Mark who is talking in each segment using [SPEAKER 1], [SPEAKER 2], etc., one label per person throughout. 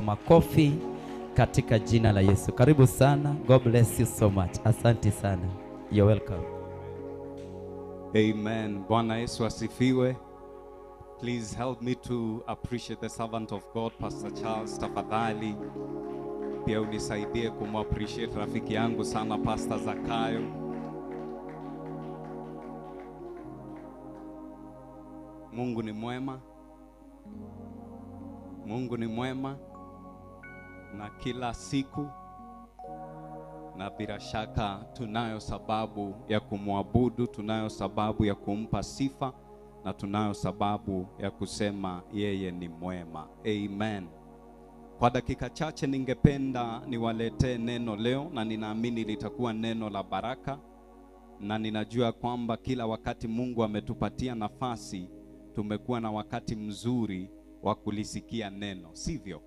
[SPEAKER 1] makofi katika jina la Yesu. Karibu sana. God bless you so much. Asante sana. You're welcome.
[SPEAKER 2] Amen. Bwana Yesu asifiwe. Please help me to appreciate the servant of God, Pastor Charles. Tafadhali pia unisaidie kumappreciate rafiki yangu sana, Pastor Zakayo. Mungu ni mwema. Mungu ni mwema na kila siku, na bila shaka tunayo sababu ya kumwabudu, tunayo sababu ya kumpa sifa, na tunayo sababu ya kusema yeye ni mwema. Amen. Kwa dakika chache ningependa niwaletee neno leo, na ninaamini litakuwa neno la baraka, na ninajua kwamba kila wakati Mungu ametupatia nafasi, tumekuwa na wakati mzuri wa kulisikia neno, sivyo?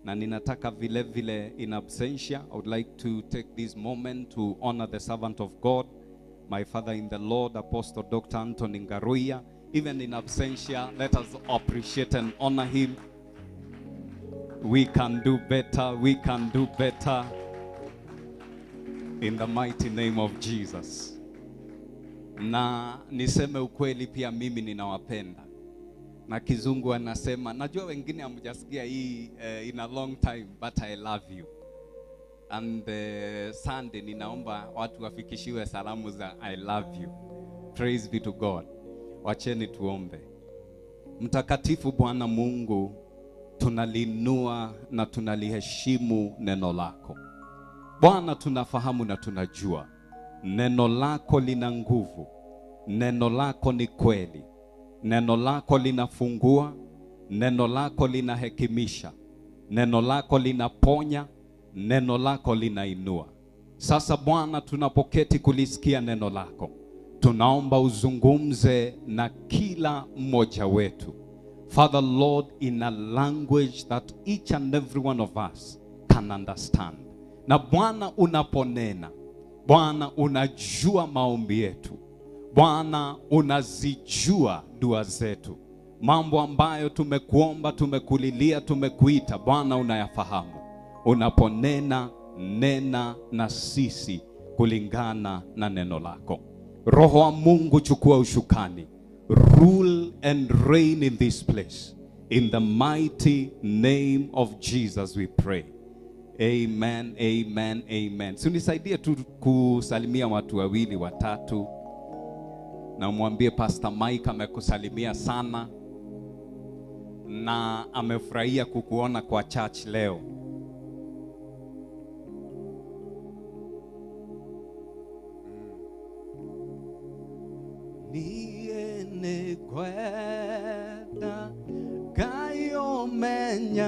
[SPEAKER 2] Na ninataka vile vile in absentia, I would like to take this moment to honor the servant of God, my father in the Lord, Apostle Dr. Anthony Ngaruya. Even in absentia, let us appreciate and honor him. We can do better, we can do better. In the mighty name of Jesus. Na niseme ukweli pia mimi ninawapenda. Na kizungu anasema, najua wengine hamjasikia hii in a long time, but I love you. And Sunday ninaomba watu wafikishiwe salamu za I love you. Praise be to God. Wacheni tuombe. Mtakatifu Bwana Mungu, tunalinua na tunaliheshimu neno lako. Bwana, tunafahamu na tunajua neno lako lina nguvu, neno lako ni kweli, neno lako linafungua, neno lako linahekimisha, neno lako linaponya, neno lako linainua. Sasa Bwana, tunapoketi kulisikia neno lako, tunaomba uzungumze na kila mmoja wetu, Father Lord, in a language that each and every one of us can understand. Na Bwana, unaponena, Bwana unajua maombi yetu, Bwana unazijua dua zetu, mambo ambayo tumekuomba, tumekulilia, tumekuita, Bwana unayafahamu. Unaponena, nena na sisi kulingana na neno lako. Roho wa Mungu, chukua ushukani, rule and reign in this place. In the mighty name of Jesus we pray. Amen, amen, amen. So nisaidie tu kusalimia watu wawili watatu. Na mwambie Pastor Mike amekusalimia sana na amefurahia kukuona kwa church leo. Niene kwenda kayo menyage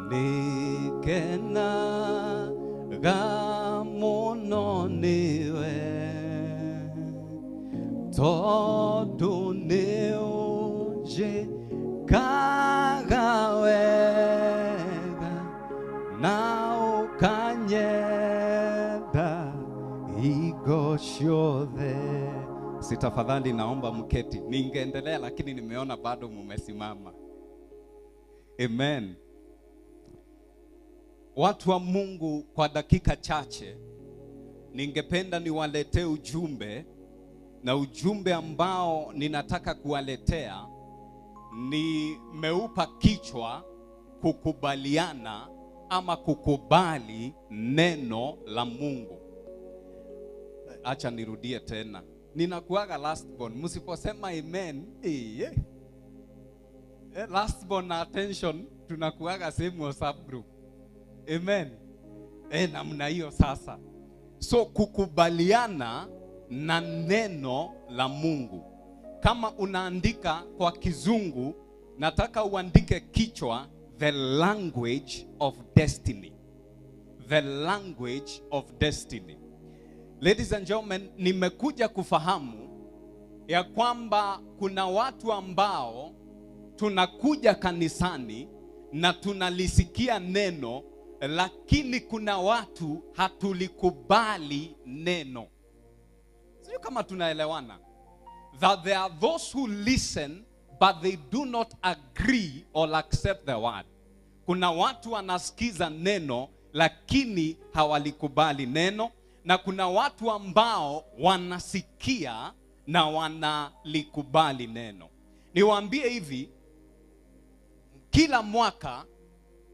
[SPEAKER 2] nikena gamono niwe todo neoje kagawega na ukanyeda igoshodhe. Sitafadhali naomba mketi. Ningeendelea lakini nimeona bado mumesimama. Amen. Watu wa Mungu, kwa dakika chache ningependa niwaletee ujumbe, na ujumbe ambao ninataka kuwaletea nimeupa kichwa kukubaliana ama kukubali neno la Mungu. Acha nirudie tena. Ninakuaga last born. Msiposema amen, last born na attention tunakuaga same WhatsApp group. Amen. Namna hiyo sasa. So kukubaliana na neno la Mungu. Kama unaandika kwa kizungu, nataka uandike kichwa the language of destiny. The language of destiny. Ladies and gentlemen, nimekuja kufahamu ya kwamba kuna watu ambao tunakuja kanisani na tunalisikia neno, lakini kuna watu hatulikubali neno. Sio kama tunaelewana. That there are those who listen but they do not agree or accept the word. Kuna watu wanasikiza neno lakini hawalikubali neno, na kuna watu ambao wanasikia na wanalikubali neno. Niwaambie hivi, kila mwaka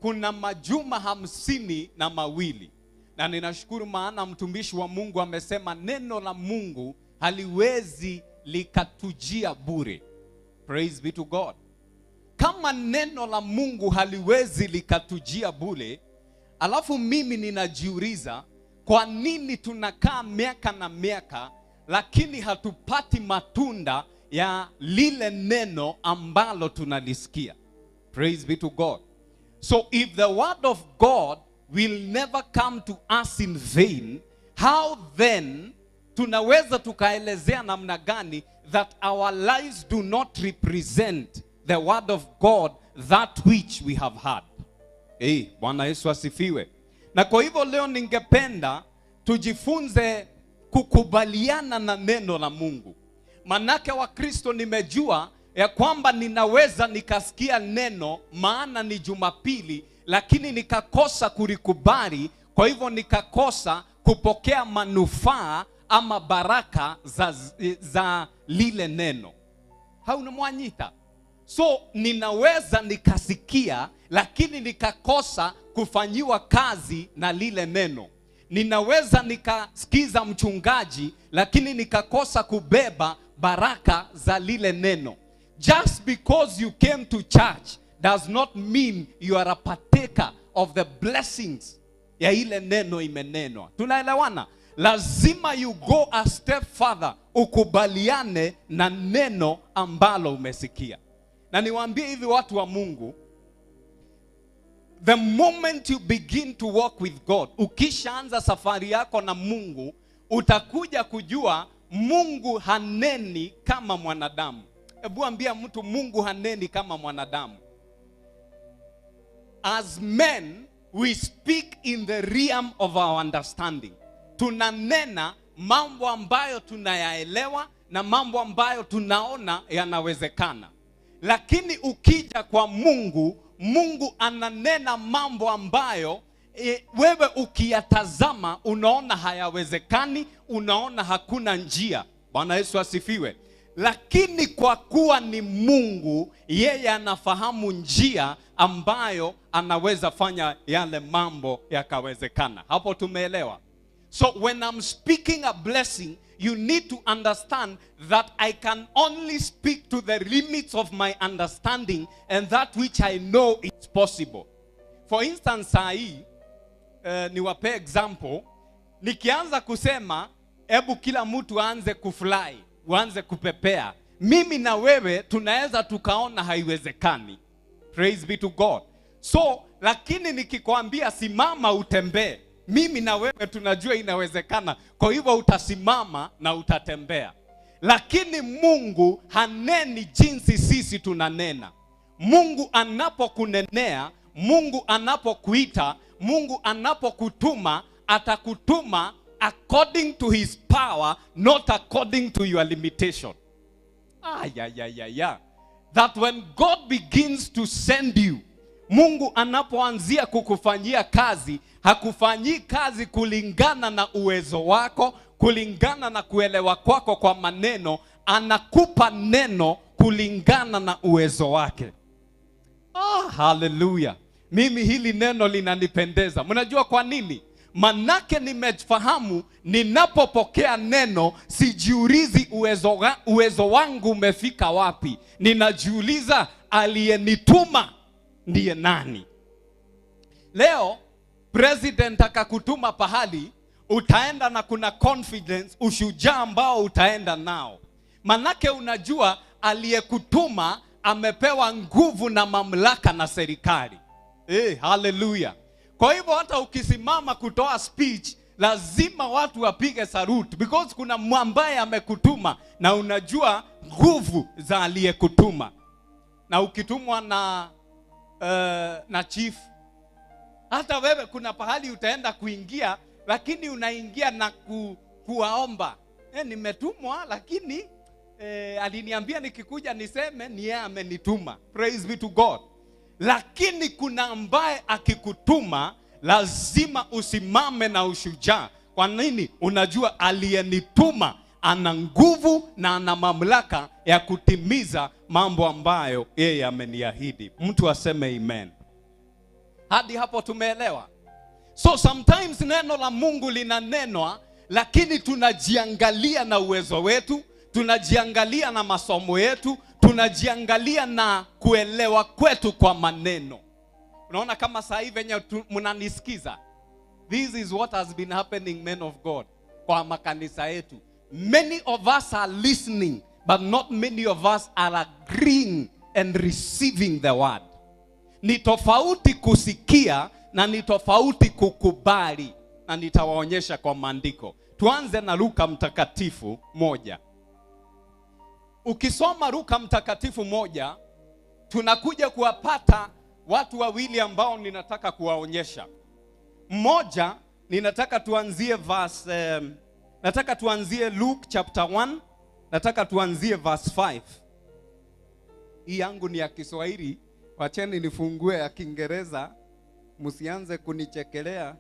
[SPEAKER 2] kuna majuma 52, na ninashukuru maana mtumishi wa Mungu amesema neno la Mungu haliwezi likatujia bure. Praise be to God. Kama neno la Mungu haliwezi likatujia bure, alafu mimi ninajiuliza kwa nini tunakaa miaka na miaka lakini hatupati matunda ya lile neno ambalo tunalisikia. Praise be to God. So if the word of God will never come to us in vain, how then tunaweza tukaelezea namna gani that our lives do not represent the word of God, that which we have heard? Bwana Yesu asifiwe. Na kwa hivyo leo ningependa tujifunze kukubaliana na neno la Mungu. Manake wa Kristo, nimejua ya kwamba ninaweza nikasikia neno maana ni Jumapili, lakini nikakosa kulikubali, kwa hivyo nikakosa kupokea manufaa ama baraka za lile neno. Haunamwanyita. So ninaweza nikasikia lakini nikakosa kufanyiwa kazi na lile neno. Ninaweza nikasikiza mchungaji lakini nikakosa kubeba baraka za lile neno. Just because you came to church does not mean you are a partaker of the blessings ya ile neno imenenwa. Tunaelewana? Lazima you go a step further, ukubaliane na neno ambalo umesikia. Na niwaambie hivi watu wa Mungu, the moment you begin to walk with God, ukishaanza safari yako na Mungu, utakuja kujua Mungu haneni kama mwanadamu. Hebu ambia mtu, Mungu haneni kama mwanadamu. As men, we speak in the realm of our understanding. Tunanena mambo ambayo tunayaelewa na mambo ambayo tunaona yanawezekana. Lakini ukija kwa Mungu, Mungu ananena mambo ambayo wewe ukiyatazama unaona hayawezekani, unaona hakuna njia. Bwana Yesu asifiwe. Lakini kwa kuwa ni Mungu, yeye anafahamu njia ambayo anaweza fanya yale mambo yakawezekana. Hapo tumeelewa? So when I'm speaking a blessing, you need to understand that I can only speak to the limits of my understanding and that which I know is possible. For instance, niwape example. Nikianza kusema, hebu kila mtu aanze kufly, uanze kupepea, mimi na wewe tunaweza tukaona haiwezekani. Praise be to God. So, lakini nikikwambia simama utembee, mimi na wewe tunajua inawezekana. Kwa hivyo utasimama na utatembea. Lakini Mungu haneni jinsi sisi tunanena. Mungu anapokunenea, Mungu anapokuita, Mungu anapokutuma, atakutuma according to his power, not according to your limitation. That when God begins to send you, Mungu anapoanzia kukufanyia kazi, hakufanyii kazi kulingana na uwezo wako, kulingana na kuelewa kwako kwa maneno. Anakupa neno kulingana na uwezo wake. Hallelujah. Mimi hili neno linanipendeza. Mnajua kwa nini? Manake nimefahamu ninapopokea neno sijiulizi uwezo wangu umefika wapi. Ninajiuliza aliyenituma ndiye nani. Leo president akakutuma pahali, utaenda na kuna confidence, ushujaa ambao utaenda nao. Manake unajua aliyekutuma amepewa nguvu na mamlaka na serikali. Hallelujah. Kwa hivyo hata ukisimama kutoa speech, lazima watu wapige salute, because kuna mwambaye amekutuma na unajua nguvu za aliyekutuma. Na ukitumwa na chief, hata wewe kuna pahali utaenda kuingia, lakini unaingia na kuwaomba, nimetumwa lakini aliniambia nikikuja niseme ni yeye amenituma. Praise be to God. Lakini kuna ambaye akikutuma lazima usimame na ushujaa. Kwa nini? Unajua aliyenituma ana nguvu na ana mamlaka ya kutimiza mambo ambayo yeye ameniahidi. Mtu aseme amen. Hadi hapo tumeelewa? So sometimes neno la Mungu linanenwa, lakini tunajiangalia na uwezo wetu, tunajiangalia na masomo yetu, tunajiangalia na kuelewa kwetu kwa maneno. Unaona kama saa hivi venye mnanisikiza. This is what has been happening, men of God, kwa makanisa yetu. Many of us are listening, but not many of us are agreeing and receiving the word. Ni tofauti kusikia na ni tofauti kukubali, na nitawaonyesha kwa maandiko. Tuanze na Luka mtakatifu 1. Ukisoma Luka mtakatifu 1, tunakuja kuwapata watu wawili ambao ninataka kuwaonyesha. Mmoja, ninataka tuanzie nataka tuanzie Luke chapter 1, nataka tuanzie verse 5. Hii yangu ni ya Kiswahili, wacheni nifungue ya Kiingereza, msianze kunichekelea.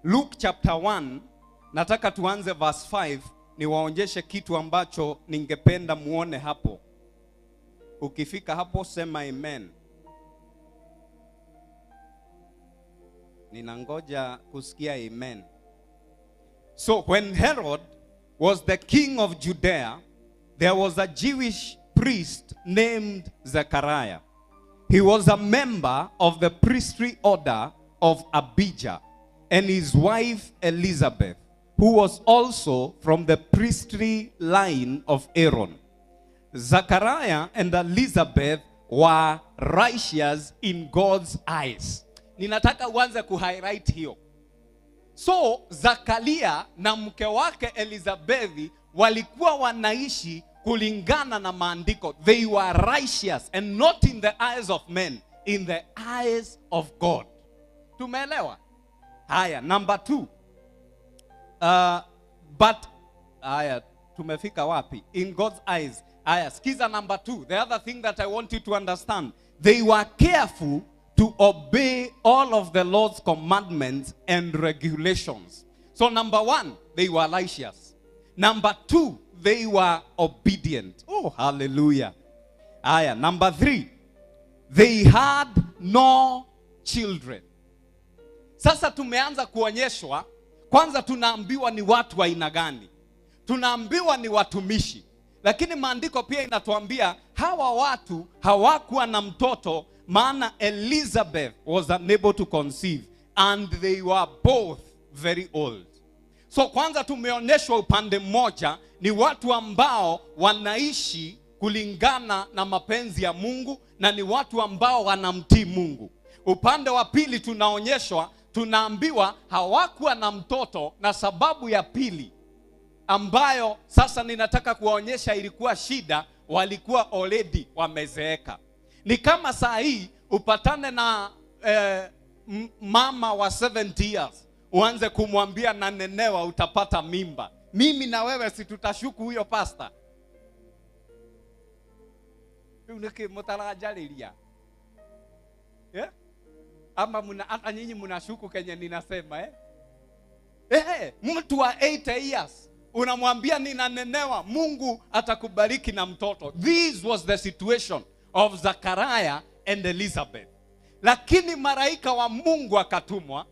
[SPEAKER 2] Luke chapter 1, nataka tuanze verse 5, niwaonyeshe kitu ambacho ningependa muone hapo. Ukifika hapo sema amen. Ninangoja kusikia amen. So when Herod was the king of Judea, there was a Jewish priest named Zechariah. He was a member of the priestly order of Abijah, and his wife Elizabeth, who was also from the priestly line of Aaron. Zechariah and Elizabeth were righteous in God's eyes. Ninataka uanze kuhighlight hiyo. So Zakaria na mke wake Elizabethi walikuwa wanaishi kulingana na maandiko. They were righteous and not in the eyes of men, in the eyes of God. Tumeelewa? Haya, number 2. Haya, tumefika wapi? In God's eyes. Haya, skiza number 2. The other thing that I want you to understand. They were careful to obey all of the Lord's commandments and regulations. So number 1, they were righteous. Number 2, they were obedient. Oh, hallelujah. Aya, number 3, they had no children. Sasa tumeanza kuonyeshwa, kwanza tunaambiwa ni watu wa aina gani. Tunaambiwa ni watumishi. Lakini maandiko pia inatuambia hawa watu hawakuwa na mtoto, maana Elizabeth was unable to conceive and they were both very old. So kwanza tumeonyeshwa upande mmoja ni watu ambao wanaishi kulingana na mapenzi ya Mungu na ni watu ambao wanamtii Mungu. Upande wa pili tunaambiwa hawakuwa na mtoto, na sababu ya pili ambayo sasa ninataka kuwaonyesha ilikuwa shida, walikuwa already wamezeeka. Ni kama saa hii upatane na mama wa 70 years, uanze kumwambia na nenewa utapata mimba. Mimi na wewe si tutashuku huyo pastor? Uneke mtarajalilia. Ama hata nyinyi mnashuku kenye ninasema mtu wa 80 years unamwambia ninanenewa, Mungu atakubariki na mtoto. This was the situation of Zechariah and Elizabeth. Lakini malaika wa Mungu akatumwa.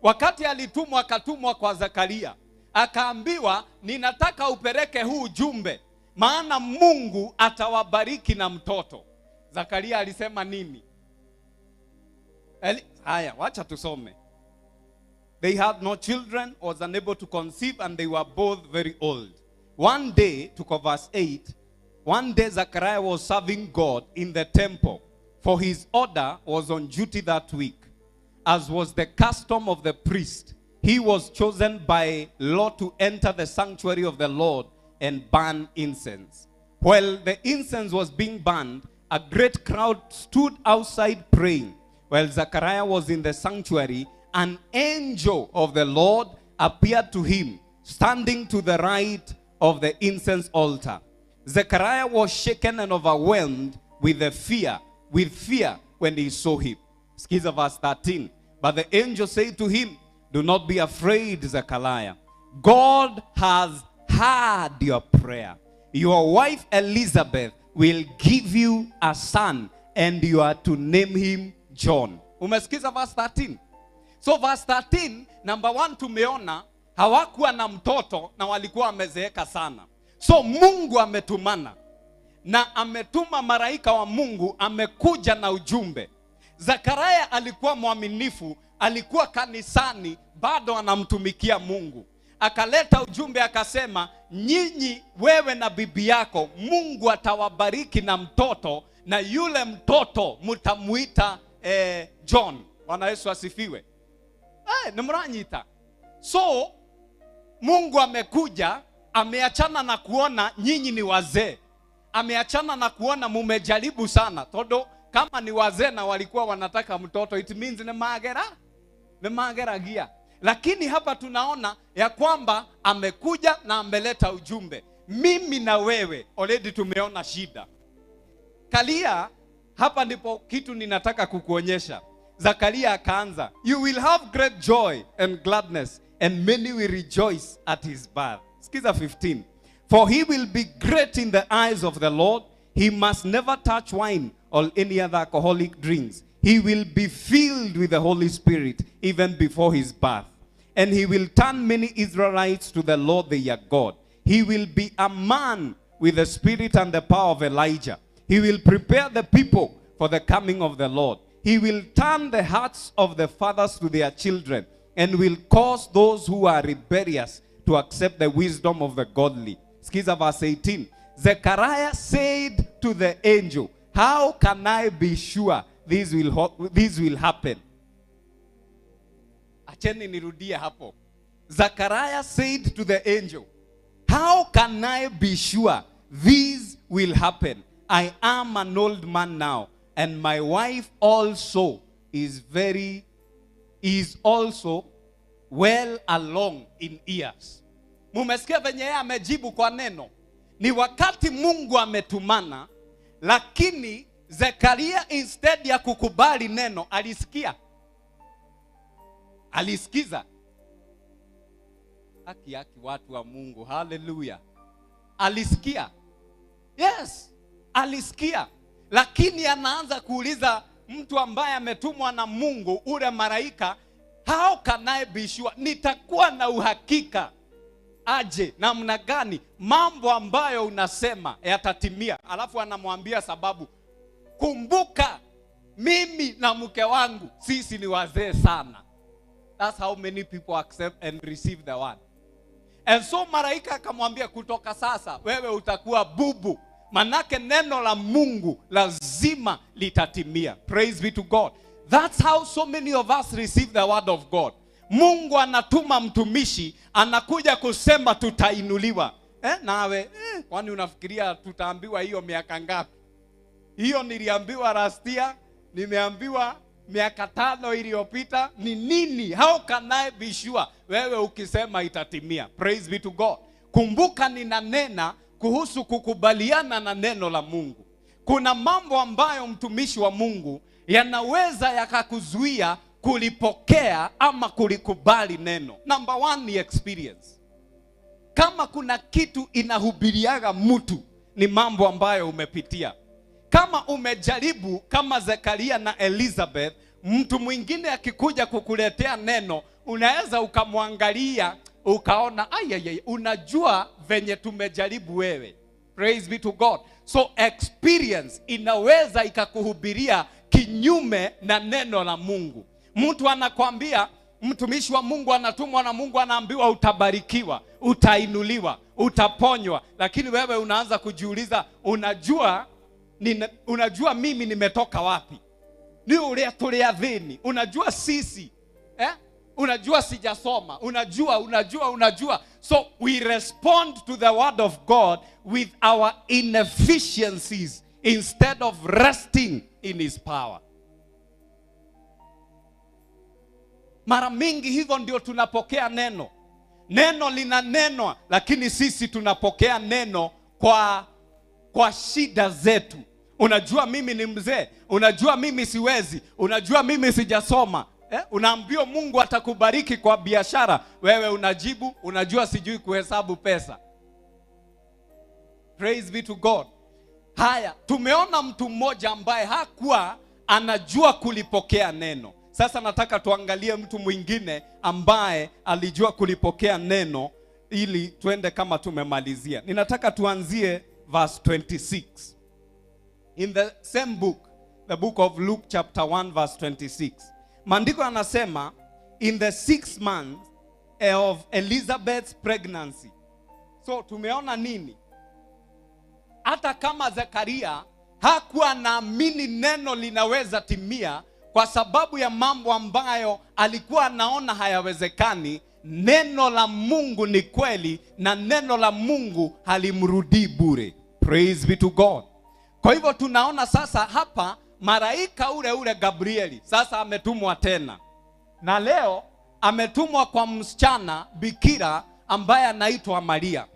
[SPEAKER 2] Wakati alitumwa, akatumwa kwa Zakaria, akaambiwa ninataka upeleke huu ujumbe, maana Mungu atawabariki na mtoto. Zakaria alisema nini? Haya, wacha tusome. They had no children, was unable to conceive, and they were both very old. One day, to verse 8, one day Zechariah was serving God in the temple, for his order was on duty that week. As was the custom of the priest, he was chosen by law to enter the sanctuary of the Lord and burn incense. While the incense was being burned, a great crowd stood outside praying. While Zechariah was in the sanctuary, an angel of the Lord appeared to him, standing to the right of the incense altar. Zechariah was shaken and overwhelmed with fear when he saw him. Skiza verse 13. But the angel said to him, do not be afraid, Zechariah. God has heard your prayer. Your wife Elizabeth will give you a son, and you are to name him John. Umesikiza verse 13? So verse 13, number one, tumeona hawakuwa na mtoto na walikuwa wamezeeka sana. So Mungu ametumana na ametuma malaika wa Mungu, amekuja na ujumbe. Zakaria alikuwa mwaminifu, alikuwa kanisani, bado anamtumikia Mungu. Akaleta ujumbe akasema, nyinyi, wewe na bibi yako, Mungu atawabariki na mtoto, na yule mtoto mtamuita John. Bwana Yesu asifiwe. Nimranyita. So Mungu amekuja, ameachana na kuona nyinyi ni wazee. Ameachana na kuona mumejaribu sana. Todo kama ni wazee na walikuwa wanataka mtoto, it means ni magera gia. Lakini hapa tunaona ya kwamba amekuja na ameleta ujumbe. Mimi na wewe already tumeona shida. Kalia, hapa ndipo kitu ninataka kukuonyesha. Zakaria akaanza, you will have great joy and gladness, and many will rejoice at his birth. Skiza 15. For he will be great in the eyes of the Lord. He must never touch wine or any other alcoholic drinks. He will be filled with the Holy Spirit even before his birth. And he will turn many Israelites to the Lord their God. He will be a man with the spirit and the power of Elijah. He will prepare the people for the coming of the Lord. He will turn the hearts of the fathers to their children, and will cause those who are rebellious to accept the wisdom of the godly. Skiza verse 18. Zechariah said to the angel, how can I be sure this will happen? Acheni nirudie hapo. Zechariah said to the angel, how can I be sure this will happen? I am an old man now, and my wife also is also well along in years. Mumesikia venye yeye amejibu kwa neno. Ni wakati Mungu ametumana, lakini Zekaria instead ya kukubali neno, alisikiza. Haki watu wa Mungu, hallelujah. Alisikia. Yes, alisikia. Lakini anaanza kuuliza mtu ambaye ametumwa na Mungu, ule malaika, how can I be sure? Nitakuwa na uhakika aje, namna gani mambo ambayo unasema yatatimia? Alafu anamwambia sababu, kumbuka mimi na mke wangu sisi ni wazee sana. That's how many people accept and receive the word. And so malaika akamwambia, kutoka sasa wewe utakuwa bubu, manake neno la Mungu lazima litatimia. Praise be to God. That's how so many of us receive the word of God. Mungu anatuma mtumishi, anakuja kusema tutainuliwa. Nawe, kwani unafikiria tutaambiwa hiyo miaka ngapi? Hiyo niliambiwa last year, nimeambiwa miaka 5 iliyopita. Ni nini? How can I be sure? Wewe ukisema itatimia. Praise be to God. Kumbuka ninanena kuhusu kukubaliana na neno la Mungu. Kuna mambo ambayo mtumishi wa Mungu yanaweza yakakuzuia kulipokea ama kulikubali neno. Number 1 ni experience. Kama kuna kitu inahubiriaga mtu, ni mambo ambayo umepitia. Kama umejaribu kama Zekaria na Elizabeth, mtu mwingine akikuja kukuletea neno, unaweza ukamwangalia ukaona unajua venye tumejaribu wewe. Praise be to God. So experience inaweza ikakuhubiria kinyume na neno la Mungu. Mtu anakwambia, mtumishi wa Mungu anatumwa na Mungu, anaambiwa utabarikiwa, utainuliwa, utaponywa, lakini wewe unaanza kujiuliza, unajua mimi nimetoka wapi? Ni ule tulea dhini. Unajua sisi unajua sijasoma, unajua. So we respond to the word of God with our inefficiencies instead of resting in his power. Mara mingi hivyo ndio tunapokea neno, Neno linanenwa, lakini sisi tunapokea neno kwa shida zetu. Unajua mimi ni mzee, unajua mimi siwezi, unajua mimi sijasoma. Unaambiwa Mungu atakubariki kwa biashara, wewe unajibu unajua sijui kuhesabu pesa. Praise be to God. Haya, tumeona mtu mmoja ambaye hakuwa anajua kulipokea neno. Sasa nataka tuangalie mtu mwingine ambaye alijua kulipokea neno, ili tuende kama tumemalizia. Ninataka tuanzie verse 26. In the same book, the book of Luke chapter 1 verse 26. Maandiko yanasema, in the 6th month of Elizabeth's pregnancy. So tumeona nini? Hata kama Zekaria hakuwa naamini neno linaweza timia kwa sababu ya mambo ambayo alikuwa anaona hayawezekani, neno la Mungu ni kweli na neno la Mungu halimrudii bure. Praise be to God. Kwa hivyo tunaona sasa hapa malaika ule Gabrieli sasa ametumwa tena. Na leo ametumwa kwa msichana bikira ambaye anaitwa Maria.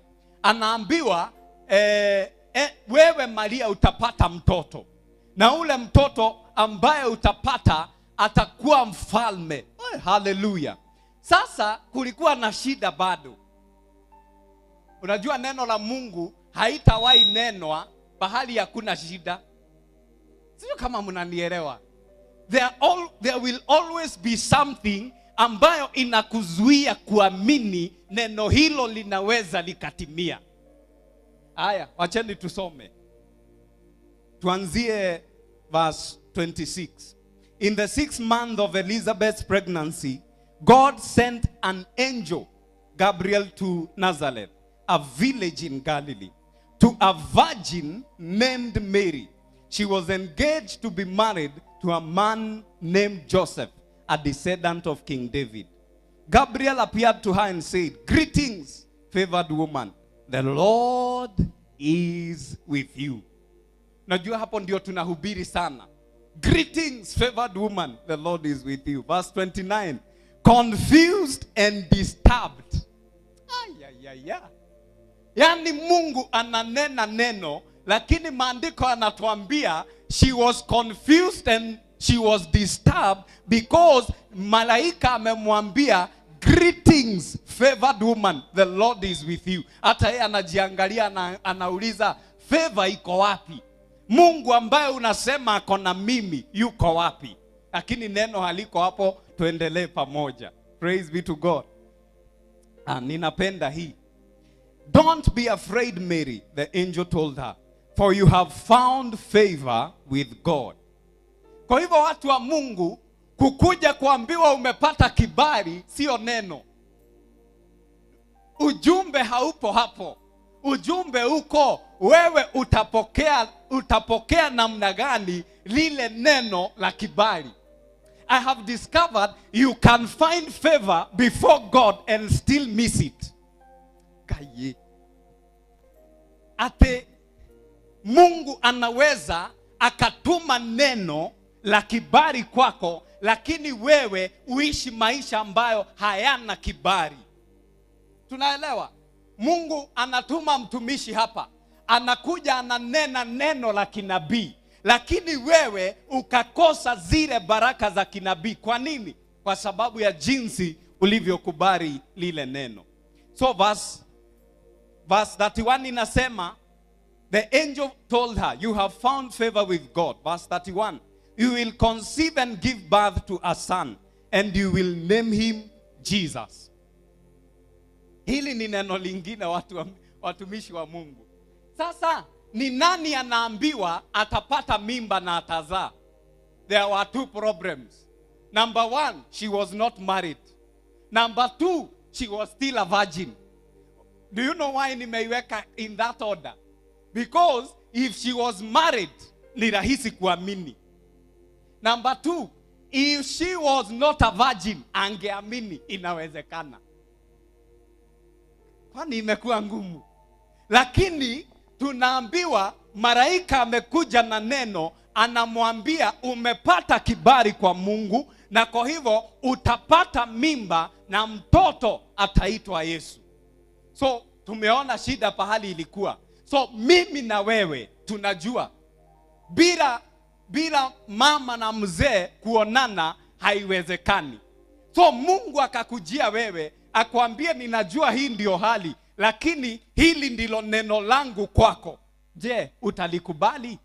[SPEAKER 2] Anaambiwa wewe Maria utapata mtoto. Na ule mtoto ambaye utapata atakuwa mfalme. Hallelujah. Sasa kulikuwa na shida bado. Unajua neno la Mungu haitawahi nenwa bahali hakuna shida. Sio kama mnanielewa. There will always be something ambayo inakuzuia kuamini neno hilo linaweza likatimia. Haya, wacheni tusome. Tuanzie verse 26. In the 6th month of Elizabeth's pregnancy, God sent an angel, Gabriel, to Nazareth, a village in Galilee, to a virgin named Mary. She was engaged to be married to a man named Joseph, a descendant of King David. Gabriel appeared to her and said, "Greetings, favored woman. The Lord is with you." Najua hapo ndio tunahubiri sana. Greetings, favored woman. The Lord is with you. Verse 29. Confused and disturbed. Yani Mungu ananena neno, lakini maandiko anatuambia she was confused and she was disturbed because malaika amemwambia, "Greetings, favored woman, the Lord is with you." Hata yeye anajiangalia anauliza, favor iko wapi? Mungu ambaye unasema ako na mimi yuko wapi? Lakini neno haliko hapo. Tuendelee pamoja. Praise be to God. Ninapenda hii. "Don't be afraid, Mary," the angel told her, "for you have found favor with God." Kwa hivyo watu wa Mungu, kukuja kuambiwa umepata kibali sio neno. Ujumbe haupo hapo. Ujumbe uko wewe utapokea namna gani lile neno la kibali. I have discovered you can find favor before God and still miss it. Kaye. Ate Mungu anaweza akatuma neno la kibali kwako, lakini wewe uishi maisha ambayo hayana kibali. Tunaelewa? Mungu anatuma mtumishi hapa, anakuja ananena neno la kinabii, lakini wewe ukakosa zile baraka za kinabii. Kwa nini? Kwa sababu ya jinsi ulivyokubali lile neno. So verse 31 inasema, the angel told her, "You have found favor with God." Verse 31, "You will conceive and give birth to a son, and you will name him Jesus." Hili ni neno lingine watumishi wa Mungu. Sasa ni nani anaambiwa atapata mimba na atazaa? There were two problems. Number 1, she was not married. Number 2, she was still a virgin. Do you know why nimeiweka in that order? Because if she was married, ni rahisi kuamini. Number 2, if she was not a virgin, angeamini inawezekana. Kwani imekuwa ngumu? Lakini tunaambiwa malaika amekuja na neno, anamwambia umepata kibali kwa Mungu, na kwa hivyo utapata mimba na mtoto ataitwa Yesu. So tumeona pahali ilikuwa. So mimi na wewe tunajua bila mama na mzee kuonana haiwezekani. So Mungu akakujia wewe akwambie, ninajua hii ndio hali, lakini hili ndilo neno langu kwako. Je, utalikubali?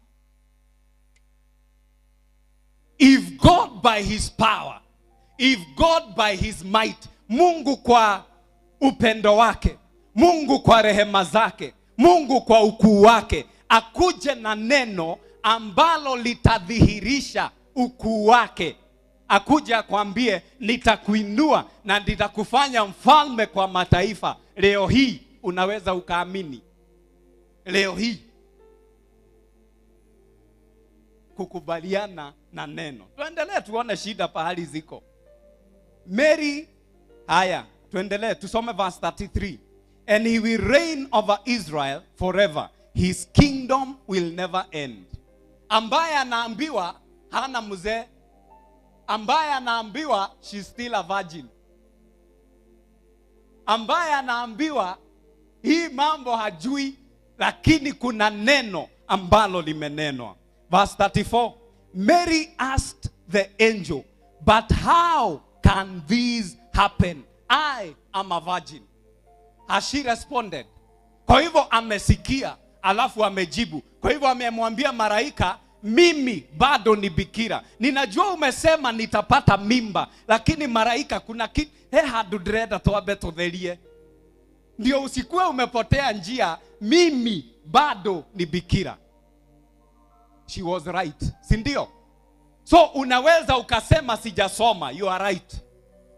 [SPEAKER 2] If God by his power, if God by his might, Mungu kwa upendo wake, Mungu kwa rehema zake, Mungu kwa ukuu wake, akuje na neno ambalo litadhihirisha ukuu wake, akuje akwambie nitakuinua na nitakufanya mfalme kwa mataifa. Leo hii unaweza ukaamini? Leo hii kukubaliana na neno. Tuendelee tuone shida pahali ziko. Mary, haya tuendelee tusome verse 33. And he will reign over Israel forever. His kingdom will never end. Ambaye anaambiwa hana mzee, ambaye anaambiwa she's still a virgin, ambaye anaambiwa hii mambo hajui, lakini kuna neno ambalo limenenwa. Verse 34. Mary asked the angel, but how can this happen? I am a virgin. Has she responded? Kwa hivyo amesikia, alafu amejibu. Kwa hivyo amemwambia malaika, mimi bado ni bikira. Ninajua umesema nitapata mimba, lakini malaika kuna kitu hadudreda toabe totherie. Ndio usikuwe umepotea njia, mimi bado ni bikira. She was right, si ndio? So unaweza ukasema sijasoma, you are right.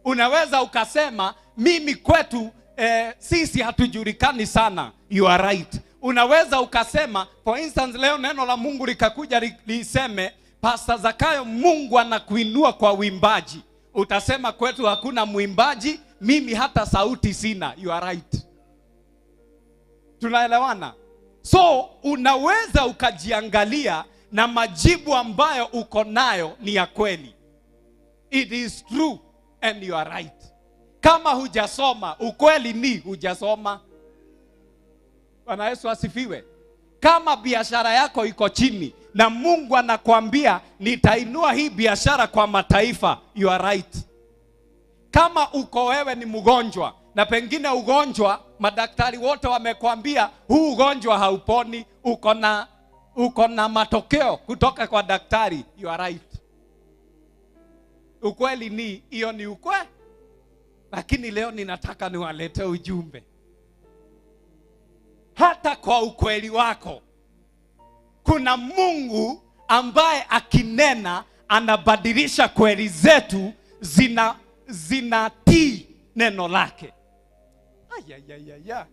[SPEAKER 2] Unaweza ukasema mimi kwetu sisi hatujulikani sana, you are right. Unaweza ukasema, for instance, leo neno la Mungu likakuja liseme Pastor Zakayo, Mungu anakuinua kwa uimbaji. Utasema kwetu hakuna muimbaji, mimi hata sauti sina, you are right. Tunaelewana? So unaweza ukajiangalia na majibu ambayo uko nayo ni ya kweli. It is true and you are right. Kama hujasoma, ukweli ni hujasoma. Bwana Yesu asifiwe. Kama biashara yako iko chini na Mungu anakuambia nitainua hii biashara kwa mataifa, you are right. Kama uko wewe ni mgonjwa na pengine ugonjwa madaktari wote wamekwambia huu ugonjwa hauponi, uko na matokeo kutoka kwa daktari, you are right. Ukweli ni hiyo, ni ukweli. Lakini leo ninataka niwalete ujumbe. Hata kwa ukweli wako kuna Mungu ambaye akinena anabadilisha kweli zetu zinatii neno lake. Ayayayaya.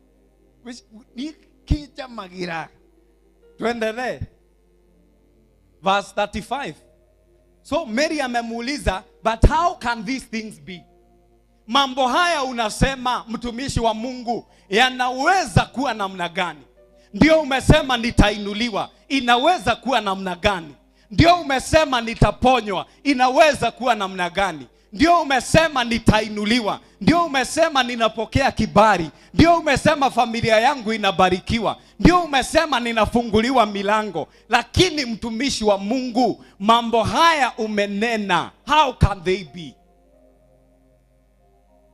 [SPEAKER 2] Ni kija magira. Tuendelee. Verse 35. So Mary amemuuliza, but how can these things be? Mambo haya unasema mtumishi wa Mungu yanaweza kuwa namna gani? Ndio umesema nitainuliwa, inaweza kuwa namna gani? Ndio umesema nitaponywa, inaweza kuwa namna gani? Ndio umesema nitainuliwa, ndio umesema ninapokea kibali, ndio umesema familia yangu inabarikiwa, ndio umesema ninafunguliwa milango. Lakini mtumishi wa Mungu, mambo haya umenena, how can they be?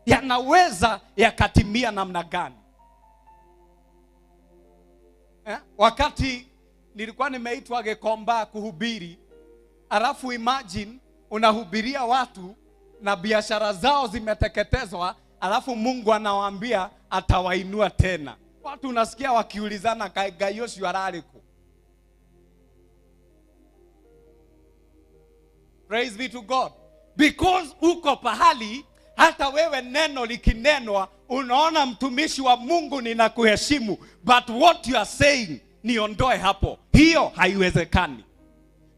[SPEAKER 2] Yanaweza yakatimia namna gani? Wakati nilikuwa nimeitwa Gekomba kuhubiri, alafu imagine unahubiria watu na biashara zao zimeteketezwa, alafu Mungu anawaambia atawainua tena. Watu unasikia wakiulizana Gayoshi warariku. Praise be to God. Because uko pahali hata wewe neno likinenwa unaona mtumishi wa Mungu ninakuheshimu, but what you are saying niondoe hapo, hiyo haiwezekani.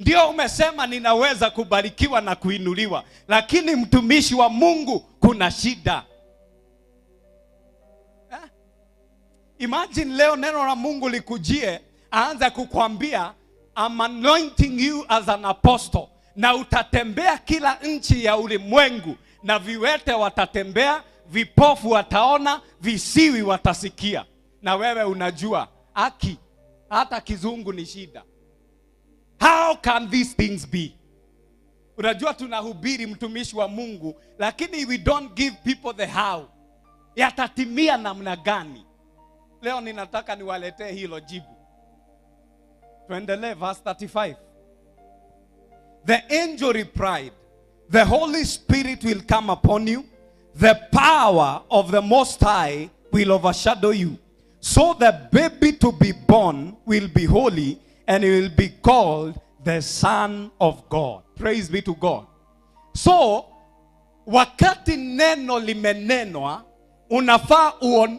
[SPEAKER 2] Ndio umesema ninaweza kubarikiwa na kuinuliwa, lakini mtumishi wa Mungu kuna shida. Imagine leo neno la Mungu likujie, aanza kukwambia I'm anointing you as an apostle. Na utatembea kila nchi ya ulimwengu, na viwete watatembea, vipofu wataona, visiwi watasikia. Na wewe unajua hata kizungu ni shida. How can these things be? Unajua tunahubiri mtumishi wa Mungu, lakini we don't give people the how. Yatatimia namna gani? Leo ninataka niwaletee hilo jibu. Tuendelee verse 35. The angel replied, the Holy Spirit will come upon you. The power of the Most High will overshadow you. So the baby to be born will be holy, and he will be called the Son of God. Praise be to God. So, wakati neno limenenwa, unafaa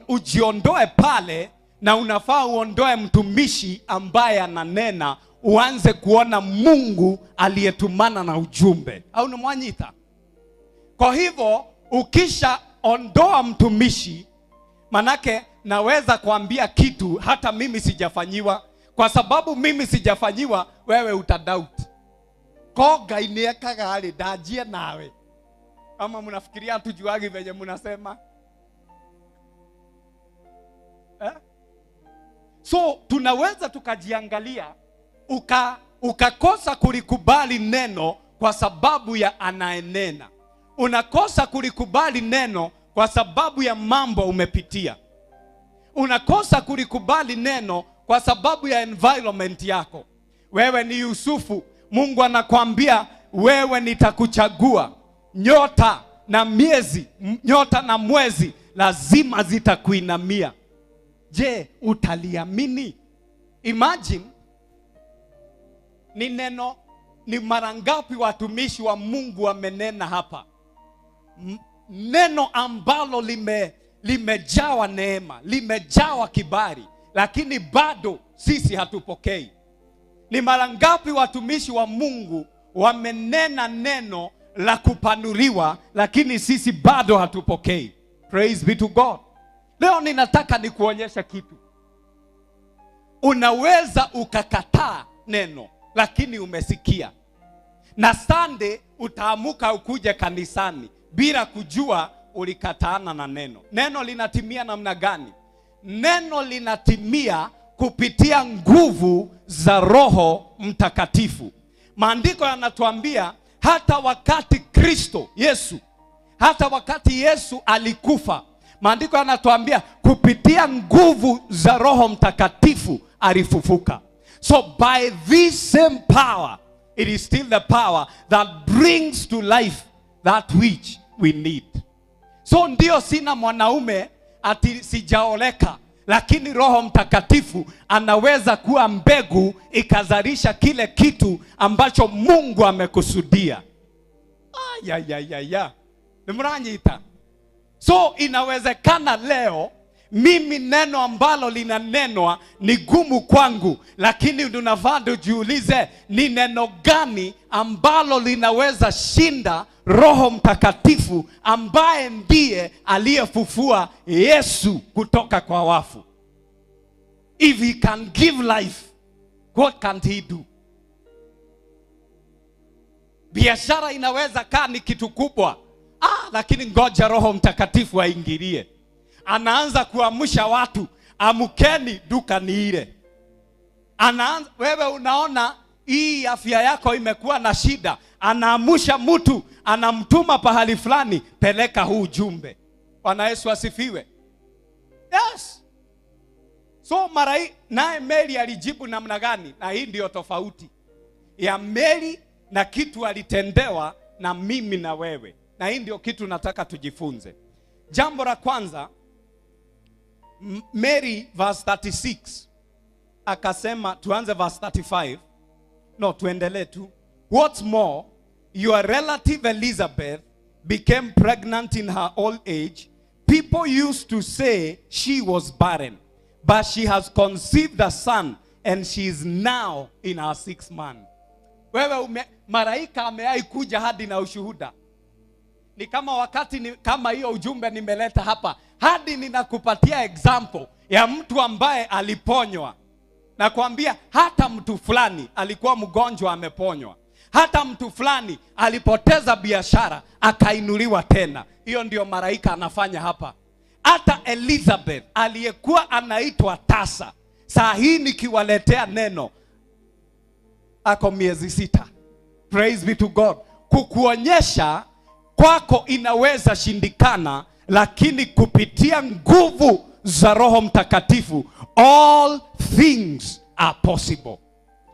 [SPEAKER 2] ujiondoe pale, na unafaa uondoe mtumishi ambaye ananena, uanze kuona Mungu aliyetumana na ujumbe. Au nimwanyita? Kwa hivyo, ukisha ondoa mtumishi, manake naweza kuambia kitu hata mimi sijafanyiwa. Kwa sababu mimi sijafanyiwa, wewe utadoubt. Koga iniekaga hali dajie nawe. Ama mnafikiria tujuagi venye mnasema? So tunaweza tukajiangalia, ukakosa kulikubali neno kwa sababu ya anaenena. Unakosa kulikubali neno kwa sababu ya mambo umepitia. Unakosa kulikubali neno kwa sababu ya environment yako. Wewe ni Yusufu, Mungu anakuambia wewe nitakuchagua. Nyota na mwezi lazima zitakuinamia. Je, utaliamini? Imagine ni mara ngapi watumishi wa Mungu wamenena hapa. Neno ambalo limejawa neema, limejawa kibali, lakini bado sisi hatupokei. Ni mara ngapi watumishi wa Mungu wamenena neno la kupanuliwa, lakini sisi bado hatupokei. Praise be to God. Leo ninataka nikuonyesha kitu. Unaweza ukakataa neno, lakini umesikia. Na Sunday utaamuka ukuje kanisani bila kujua ulikataana na neno. Neno linatimia namna gani? Neno linatimia kupitia nguvu za Roho Mtakatifu. Maandiko yanatuambia hata wakati Yesu alikufa, maandiko yanatuambia kupitia nguvu za Roho Mtakatifu alifufuka. So by this same power, it is still the power that brings to life that which we need. So ndio sina mwanaume ati sijaoleka, lakini Roho Mtakatifu anaweza kuwa mbegu ikazalisha kile kitu ambacho Mungu amekusudia. Nimranyita. So inawezekana leo mimi neno ambalo linanenwa ni gumu kwangu, lakini unafaa ujiulize ni neno gani ambalo linaweza shinda Roho Mtakatifu ambaye ndiye aliyefufua Yesu kutoka kwa wafu. If he can give life, what can't he do? Biashara inaweza kaa ni kitu kubwa, lakini ngoja Roho Mtakatifu aingilie. Anaanza kuamsha watu, amukeni duka ni ile. Wewe unaona hii afya yako imekuwa na shida, anaamsha mtu, anamtuma pahali fulani, peleka huu ujumbe. Bwana Yesu asifiwe. Yes. So naye Mary alijibu namna gani? Na hii ndio tofauti ya Mary na kitu alitendewa na mimi na wewe. Na hii ndio kitu nataka tujifunze. Jambo la kwanza, Mary verse 36 akasema, tuanze verse 35. No, tuendelee tu. What's more, your relative Elizabeth became pregnant in her old age. People used to say she was barren, but she has conceived a son, and she is now in her 6th month. Wewe maraika ameai kuja hadi na ushuhuda. Ni kama wakati kama hiyo ujumbe nimeleta hapa, hadi ninakupatia example ya mtu ambaye aliponywa. Na kuambia hata mtu fulani alikuwa mgonjwa ameponywa. Hata mtu fulani alipoteza biashara akainuliwa tena. Hiyo ndio malaika anafanya hapa. Hata Elizabeth aliyekuwa anaitwa tasa, saa hii nikiwaletea neno ako miezi 6. Praise be to God. Kukuonyesha kwako inaweza shindikana, lakini kupitia nguvu za Roho Mtakatifu all things are possible.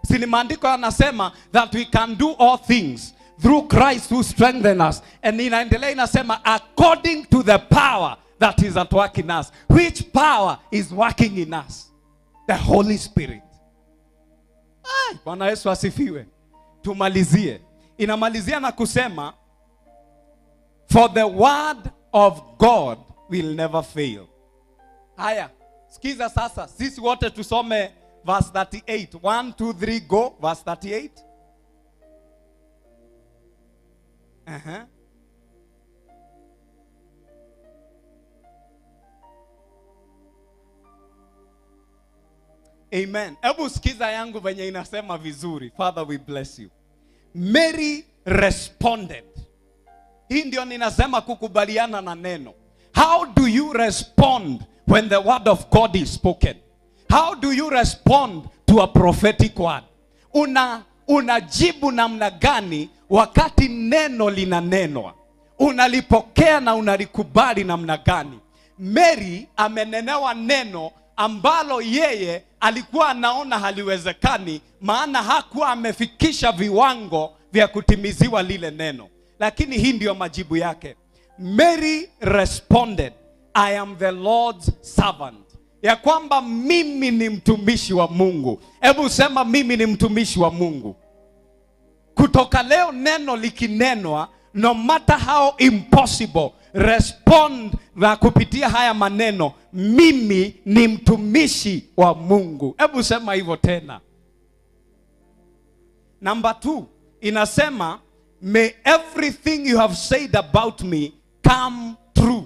[SPEAKER 2] Si maandiko yanasema that we can do all things through Christ who strengthens us. And inaendelea inasema according to the power that is at work in us. Which power is working in us? The Holy Spirit. Bwana Yesu asifiwe. Tumalizie. Inamalizia na kusema for the word of God will never fail. Haya, sikiza sasa. Sisi wote tusome verse 38. 1, 2, 3, go. Verse 38. Amen. Hebu sikiza yangu venye inasema vizuri. Father, we bless you. Mary responded. Hii ndio ninasema kukubaliana na neno. How do you respond when the word of God is spoken? How do you respond to a prophetic word? Unajibu namna gani wakati neno linanenwa? Unalipokea na unalikubali namna gani? Mary amenenewa neno ambalo yeye alikuwa anaona haliwezekani, maana hakuwa amefikisha viwango vya kutimiziwa lile neno. Lakini hii ndio majibu yake. Mary responded, I am the Lord's servant. Ya kwamba mimi ni mtumishi wa Mungu. Hebu sema mimi ni mtumishi wa Mungu. Kutoka leo neno likinenwa, no matter how impossible, respond na kupitia haya maneno, mimi ni mtumishi wa Mungu. Hebu sema hivyo tena. Number 2, inasema may everything you have said about me come true.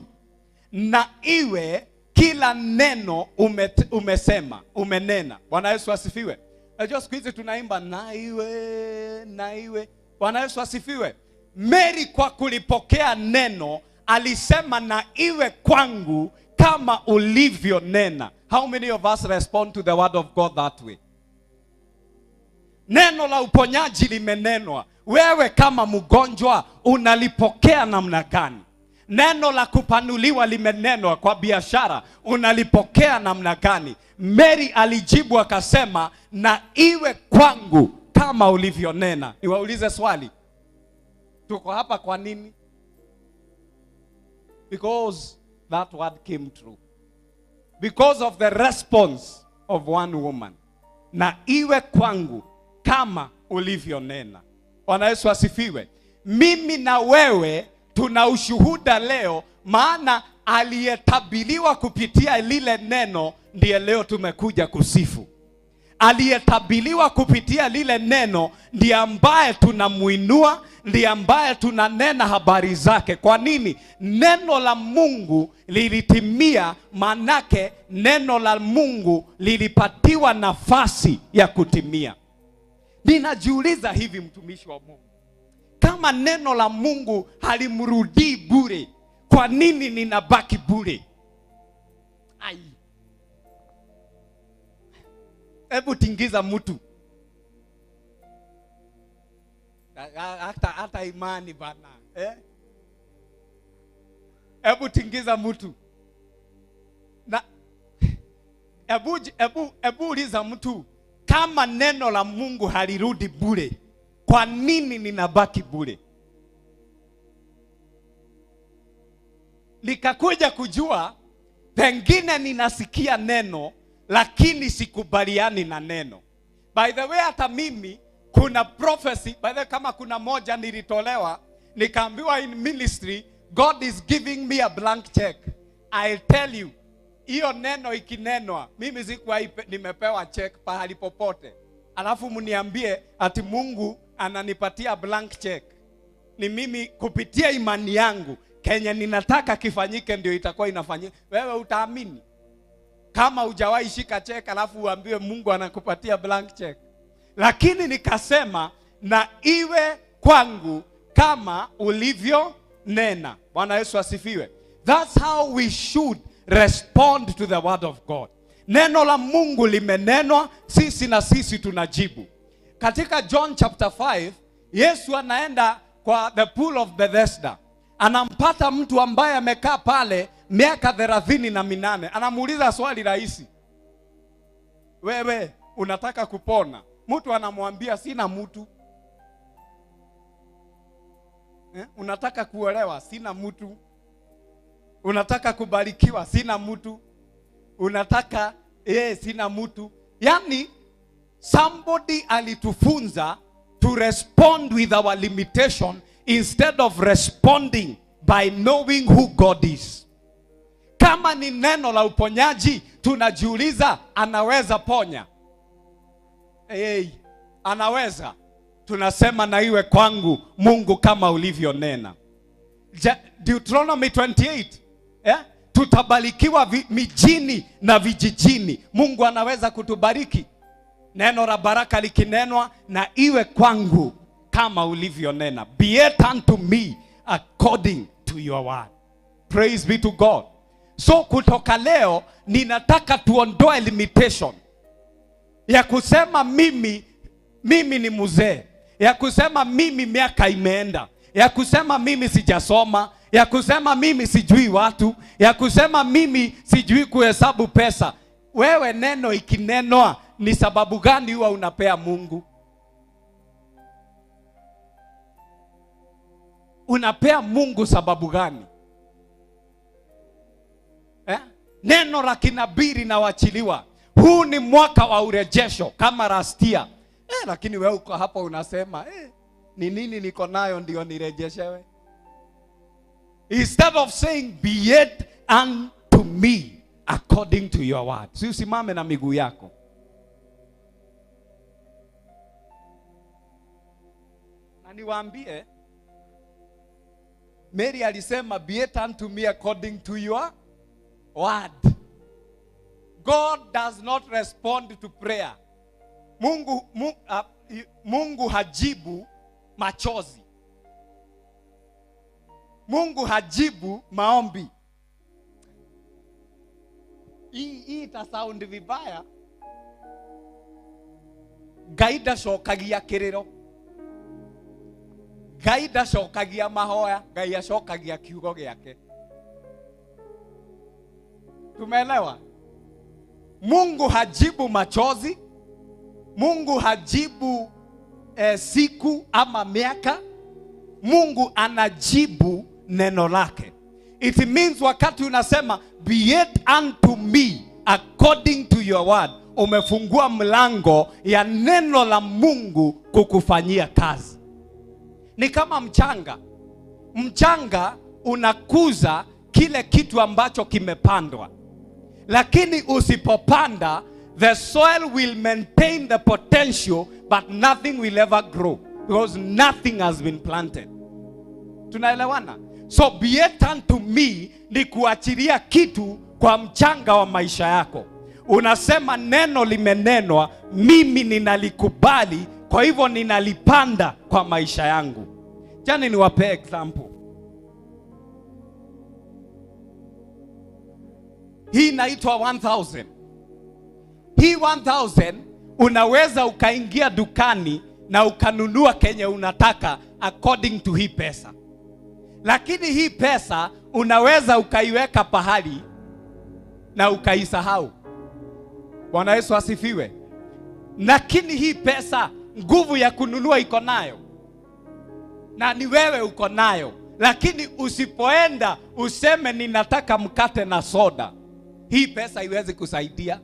[SPEAKER 2] Na iwe kila neno umesema, umenena. Bwana Yesu asifiwe. Najua siku hizi tunaimba na iwe, na iwe. Bwana Yesu asifiwe. Mary kwa kulipokea neno alisema na iwe kwangu kama ulivyo nena. How many of us respond to the word of God that way? Neno la uponyaji limenenwa. Wewe kama mgonjwa unalipokea namna gani? Neno la kupanuliwa limenenwa kwa biashara, unalipokea namna gani? Mary alijibu akasema na iwe kwangu kama ulivyonena. Niwaulize swali. Tuko hapa kwa nini? Because that word came true. Because of the response of one woman. Na iwe kwangu kama ulivyonena. Bwana Yesu asifiwe. Mimi na wewe tuna ushuhuda leo, maana aliyetabiliwa kupitia lile neno ndiye leo tumekuja kusifu. Aliyetabiliwa kupitia lile neno ndiye ambaye tunamuinua, ndiye ambaye tunanena habari zake. Kwa nini? Neno la Mungu lilitimia, manake neno la Mungu lilipatiwa nafasi ya kutimia. Ninajiuliza hivi, mtumishi wa Mungu, kama neno la Mungu halimrudii bure, kwa nini ninabaki bure? Hebu tingiza mtu. Hata imani bana. Hebu tingiza mtu. Na hebu uliza mtu, kama neno la Mungu halirudi bure, kwa nini ninabaki bure? Nikakuja kujua pengine ninasikia neno lakini sikubaliani na neno. By the way, hata mimi kuna prophecy, by the way, kama kuna moja nilitolewa, nikaambiwa in ministry, God is giving me a blank check. I'll tell you, hiyo neno ikinenwa, mimi sikuwa nimepewa check pahali popote. Alafu mniambie ati Mungu ananipatia blank check. Ni mimi kupitia imani yangu, Kenya ninataka kifanyike ndio itakuwa inafanyika. Wewe utaamini? kama hujawahi shika check alafu uambiwe Mungu anakupatia blank check. Lakini nikasema na iwe kwangu kama ulivyo nena. Bwana Yesu asifiwe. That's how we should respond to the word of God. Neno la Mungu limenenwa, sisi na sisi tunajibu. Katika John chapter 5, Yesu anaenda kwa the pool of Bethesda. Anampata mtu ambaye amekaa pale miaka 38. Anamuuliza swali rahisi. Wewe unataka kupona? Mtu anamwambia sina mtu. Unataka kuolewa? Sina mtu. Unataka kubarikiwa? Sina mtu. Unataka sina mtu. Yani somebody alitufunza to respond with our limitation instead of responding by knowing who God is. Kama ni neno la uponyaji, tunajiuliza anaweza ponya? Anaweza. Tunasema na iwe kwangu Mungu kama ulivyonena. Deuteronomy 28. Tutabarikiwa mijini na vijijini. Mungu anaweza kutubariki. Neno la baraka likinenwa, na iwe kwangu kama ulivyonena. Be it unto me according to your word. Praise be to God. So kutoka leo ninataka tuondoe limitation ya kusema mimi ni mzee, ya kusema mimi miaka imeenda, ya kusema mimi sijasoma, ya kusema mimi sijui watu, ya kusema mimi sijui kuhesabu pesa. Wewe neno ikinenwa, ni sababu gani huwa unapea Mungu? Unapea Mungu sababu gani? Neno la kinabii linawachiliwa. Huu ni mwaka wa urejesho kama rastia. Lakini wewe uko hapa unasema ni nini niko nayo ndio nirejeshewe? Instead of saying be it unto me according to your word. Si usimame na miguu yako. Na niwaambie, Mary alisema be it unto me according to your word. God does not respond to prayer. Mungu hajibu machozi. Mungu hajibu maombi. Hii itasound vibaya. Gaida shokagia kiriro. Gaida shokagia mahoya. Gaia shokagia kiugo gyake. Tumeelewa? Mungu hajibu machozi. Mungu hajibu siku ama miaka. Mungu anajibu neno lake. It means wakati unasema be it unto me according to your word, umefungua mlango ya neno la Mungu kukufanyia kazi. Ni kama mchanga. Mchanga unakuza kile kitu ambacho kimepandwa. Lakini usipopanda, the soil will maintain the potential but nothing will ever grow because nothing has been planted. Tunaelewana? So be it unto me ni kuachilia kitu kwa mchanga wa maisha yako. Unasema neno limenenwa, mimi ninalikubali, kwa hivyo ninalipanda kwa maisha yangu. Jana niwape example. Hii inaitwa 1000. Hii 1000 unaweza ukaingia dukani na ukanunua kenye unataka according to hii pesa. Lakini hii pesa unaweza ukaiweka pahali na ukaisahau. Bwana Yesu asifiwe. Lakini hii pesa nguvu ya kununua iko nayo. Na ni wewe uko nayo. Lakini usipoenda useme ninataka mkate na soda, hii pesa haiwezi kusaidia.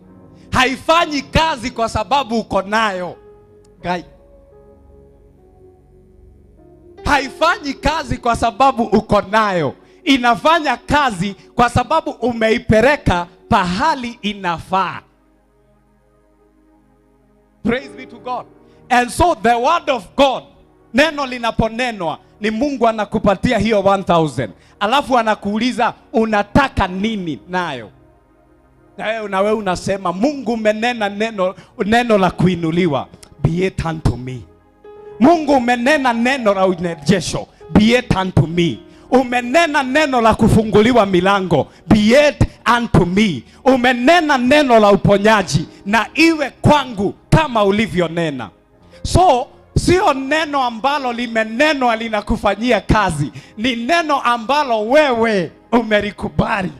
[SPEAKER 2] Haifanyi kazi kwa sababu uko nayo. Gai. Haifanyi kazi kwa sababu uko nayo. Inafanya kazi kwa sababu umeipeleka pahali inafaa. Praise be to God. And so the word of God, neno linaponenwa, ni Mungu anakupatia hiyo 1000. Alafu anakuuliza unataka nini nayo? Na wewe unasema Mungu umenena neno la kuinuliwa, be it unto me. Mungu umenena neno la urejesho, be it unto me. Umenena neno la kufunguliwa milango, be it unto me. Umenena neno la uponyaji, na iwe kwangu kama ulivyonena. So sio neno ambalo limenenwa linakufanyia kazi, ni neno ambalo wewe umelikubali.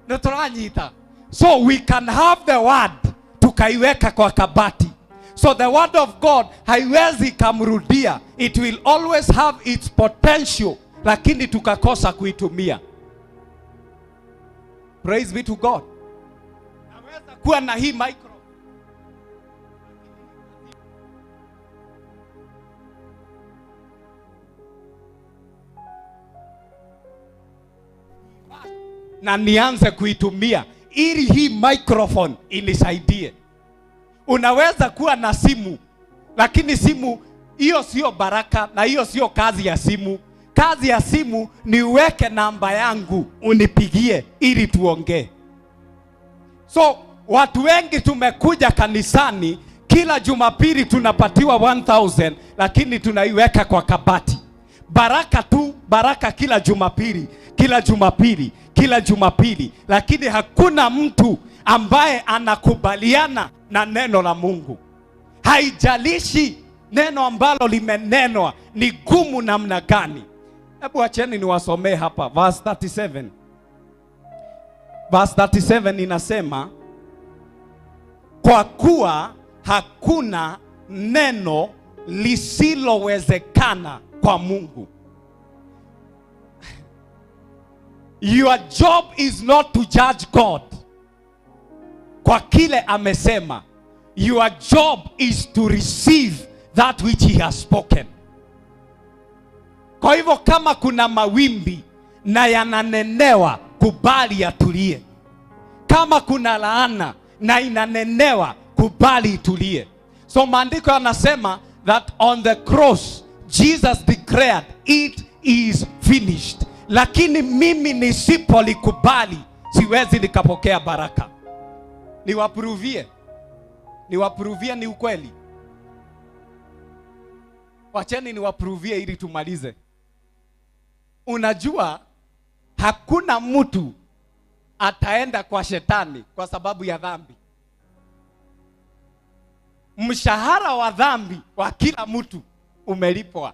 [SPEAKER 2] Notoranyita. So we can have the word, tukaiweka kwa kabati. So the word of God haiwezi kamrudia. It will always have its potential, lakini tukakosa kuitumia. Praise be to God. Naweza kuwa na hii micro, na nianze kuitumia ili hii microphone inisaidie. Unaweza kuwa na simu, lakini simu hiyo sio baraka, na hiyo sio kazi ya simu. Kazi ya simu ni uweke namba yangu unipigie ili tuongee. So watu wengi tumekuja kanisani, kila Jumapili tunapatiwa 1000, lakini tunaiweka kwa kabati. Baraka tu, baraka kila Jumapili, kila Jumapili, kila Jumapili, lakini hakuna mtu ambaye anakubaliana na neno la Mungu. Haijalishi neno ambalo limenenwa ni gumu namna gani. Hebu acheni niwasomee hapa verse 37. Verse 37 inasema, kwa kuwa hakuna neno lisilowezekana kwa Mungu. Your job is not to judge God kwa kile amesema. Your job is to receive that which he has spoken. Kwa hivyo kama kuna mawimbi na yananenewa, kubali yatulie. Kama kuna laana na inanenewa, kubali itulie. So maandiko yanasema that on the cross Jesus declared it is finished. Lakini mimi nisipolikubali siwezi nikapokea baraka. Niwaprovie ni ukweli. Wacheni niwaprovie ili tumalize. Unajua hakuna mtu ataenda kwa shetani kwa sababu ya dhambi. Mshahara wa dhambi wa kila mtu umelipwa.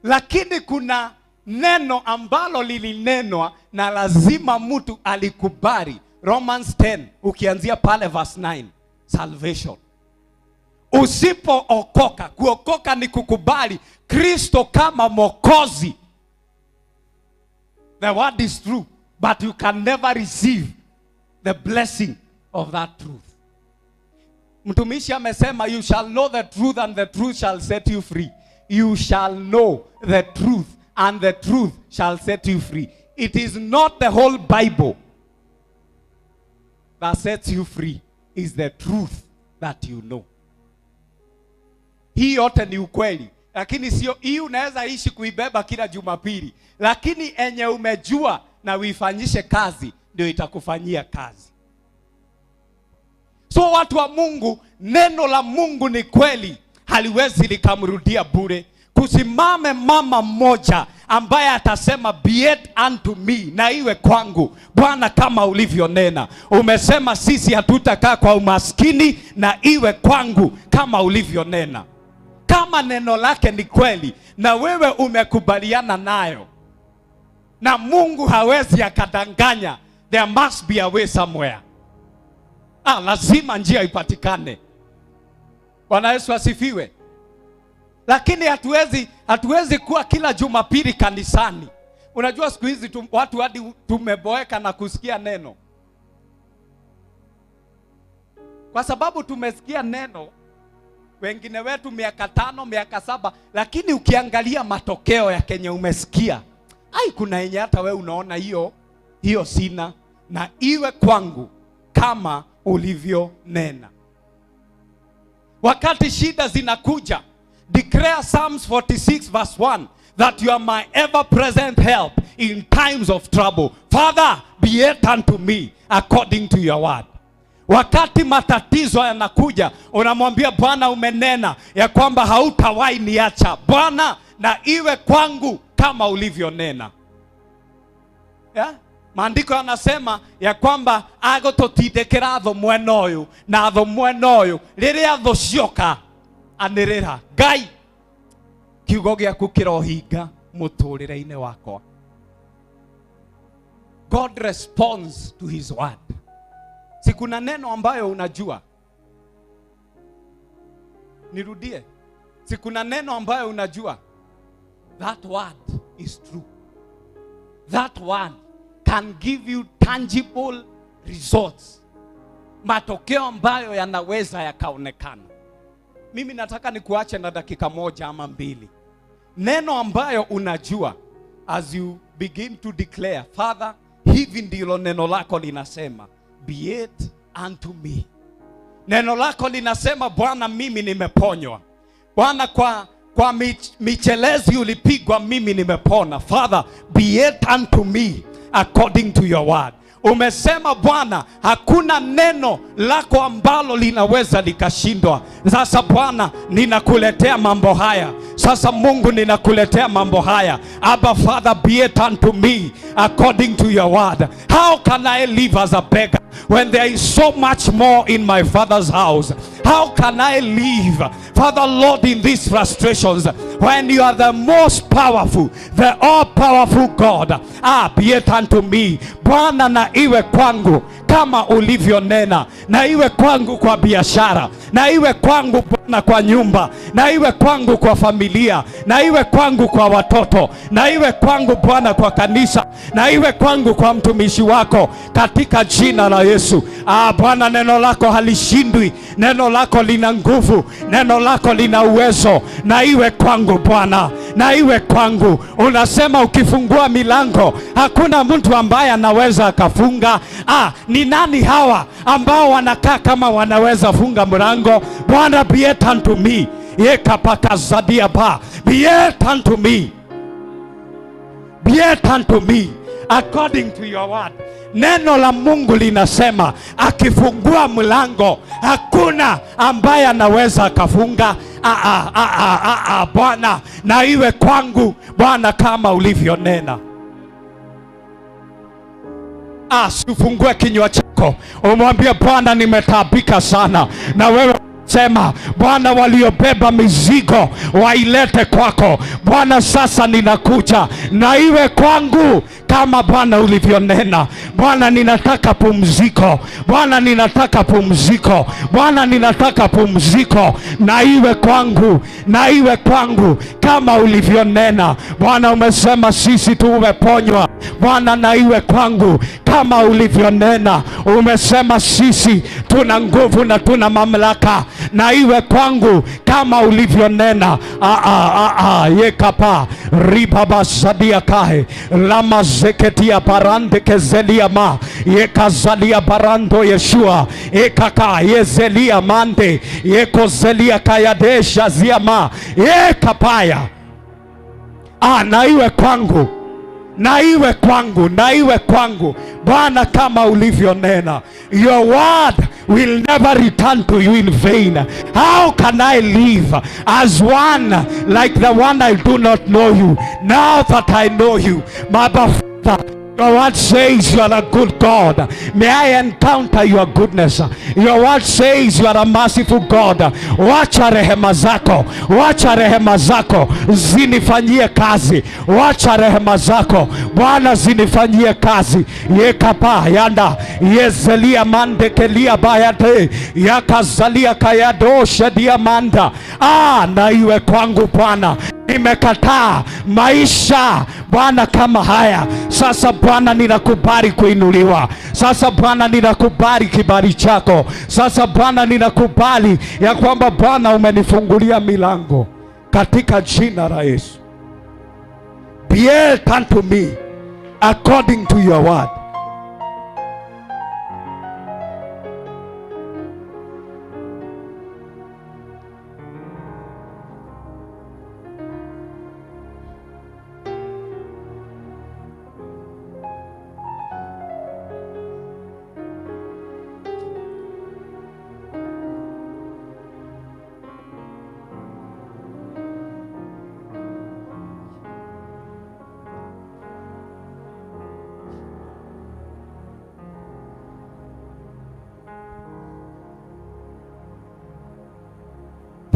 [SPEAKER 2] Lakini kuna neno ambalo lilinenwa na lazima mtu alikubali. Romans 10 ukianzia pale verse 9, salvation. Usipookoka, kuokoka ni kukubali Kristo kama Mwokozi. The word is true, but you can never receive the blessing of that truth. Mtumishi amesema, you shall know the truth and the truth shall set you free. You shall know the truth and the truth shall set you free. It is not the whole Bible that sets you free. Is the truth that you know. Hii yote ni ukweli, lakini sio hii unaweza ishi kuibeba kila Jumapili, lakini enye umejua na uifanyishe kazi ndio itakufanyia kazi. So watu wa Mungu, neno la Mungu ni kweli, haliwezi likamrudia bure. Kusimame mama mmoja ambaye atasema be it unto me, na iwe kwangu Bwana kama ulivyonena. Umesema sisi hatutakaa kwa umaskini, na iwe kwangu kama ulivyonena. Kama neno lake ni kweli na wewe umekubaliana nayo, na Mungu hawezi akadanganya, there must be a way somewhere. Lazima njia ipatikane. Bwana Yesu asifiwe. Lakini hatuwezi kuwa kila Jumapili kanisani. Unajua siku hizi watu hadi tumeboeka na kusikia neno. Kwa sababu tumesikia neno, wengine wetu miaka 5, miaka 7, lakini ukiangalia matokeo ya kenye umesikia, kuna yenye hata wewe unaona hiyo sina, na iwe kwangu kama ulivyo nena. Wakati shida zinakuja, declare Psalms 46 verse 1 that you are my ever-present help in times of trouble. Father, be it unto me according to your word. Wakati matatizo yanakuja, unamwambia Bwana, umenena ya kwamba hautawahi niacha. Bwana, na iwe kwangu kama ulivyonena. Yeah? Maandiko yanasema ya kwamba agototindikira tho mwena uyu na tho mwena uyu riria tho cioka anirira. Ngai, kiugo giaku kirohinga muturire-ini wakwa. God responds to his word. Si kuna neno ambayo unajua? Nirudie. Si kuna neno ambayo unajua? That word is true. That word can give you tangible results. Matokeo ambayo yanaweza yakaonekana. Mimi nataka nikuache na dakika moja ama mbili. Neno ambayo unajua, as you begin to declare, Father, hivi ndilo neno lako linasema, be it unto me. Neno lako linasema, Bwana, mimi nimeponywa. Bwana, kwa michelezi ulipigwa, mimi nimepona. Father, be it unto me according to your word. Umesema Bwana, hakuna neno lako ambalo linaweza likashindwa. Sasa Bwana, ninakuletea mambo haya. Sasa Mungu, ninakuletea mambo haya. Abba Father, be it unto me according to your word. How can I live as a beggar when there is so much more in my Father's house? How can I live, Father Lord, in these frustrations when you are the most powerful, the all-powerful God? Be it unto me. Bwana, na iwe kwangu kama ulivyonena, na iwe kwangu kwa biashara, na iwe kwangu Bwana kwa nyumba, na iwe kwangu kwa familia, na iwe kwangu kwa watoto, na iwe kwangu Bwana kwa kanisa, na iwe kwangu kwa mtumishi wako, katika jina la Yesu. Bwana, neno lako halishindwi, neno lako lina nguvu, neno lako lina uwezo. Na iwe kwangu Bwana, na iwe kwangu. Unasema ukifungua milango hakuna mtu ambaye anaweza akafunga. Ni nani hawa ambao wanakaa kama wanaweza funga mlango? Bwana, be it unto me. Yekapakazadia ba. Be it unto me. Be it unto me according to your word. Neno la Mungu linasema akifungua mlango hakuna ambaye anaweza akafunga. Bwana, na iwe kwangu Bwana kama ulivyonena. Ufungue kinywa chako umwambie Bwana, nimetaabika sana. Na wewe sema, Bwana, waliobeba mizigo wailete kwako. Bwana, sasa ninakuja, na iwe kwangu kama Bwana ulivyonena. Bwana, ninataka pumziko. Bwana, ninataka pumziko. Bwana, ninataka pumziko. Na iwe kwangu, na iwe kwangu kama ulivyonena. Bwana, umesema sisi tumeponywa. Bwana, na iwe kwangu kama ulivyonena. Umesema sisi tuna nguvu na tuna mamlaka. Na iwe kwangu kama ulivyonena. Yekapa ribaba sadia kahe lama zeketia barande kezelia ma yekazalia barando Yeshua ekaka yezelia mande yekozelia kayadesha ziama yekapaya. Na iwe kwangu, na iwe kwangu, na iwe kwangu Bwana kama ulivyonena. Your word will never return to you in vain. How can I live as one like the one I do not know you, now that I know you? My Father, your word says you are a good God. May I encounter your goodness. Your word says you are a merciful God. Wacha rehema zako, wacha rehema zako zinifanyie kazi. Wacha rehema zako Bwana zinifanyie kazi. Yekapa yanda yezelia mande kelia bayate yakazalia kayadosha diamanda. Na iwe kwangu Bwana. Nimekataa maisha Bwana kama haya. Sasa Bwana, ninakubali kuinuliwa. Sasa Bwana, ninakubali kibali chako. Sasa Bwana, ninakubali ya kwamba Bwana umenifungulia milango katika jina la Yesu. Be it unto me according to your word.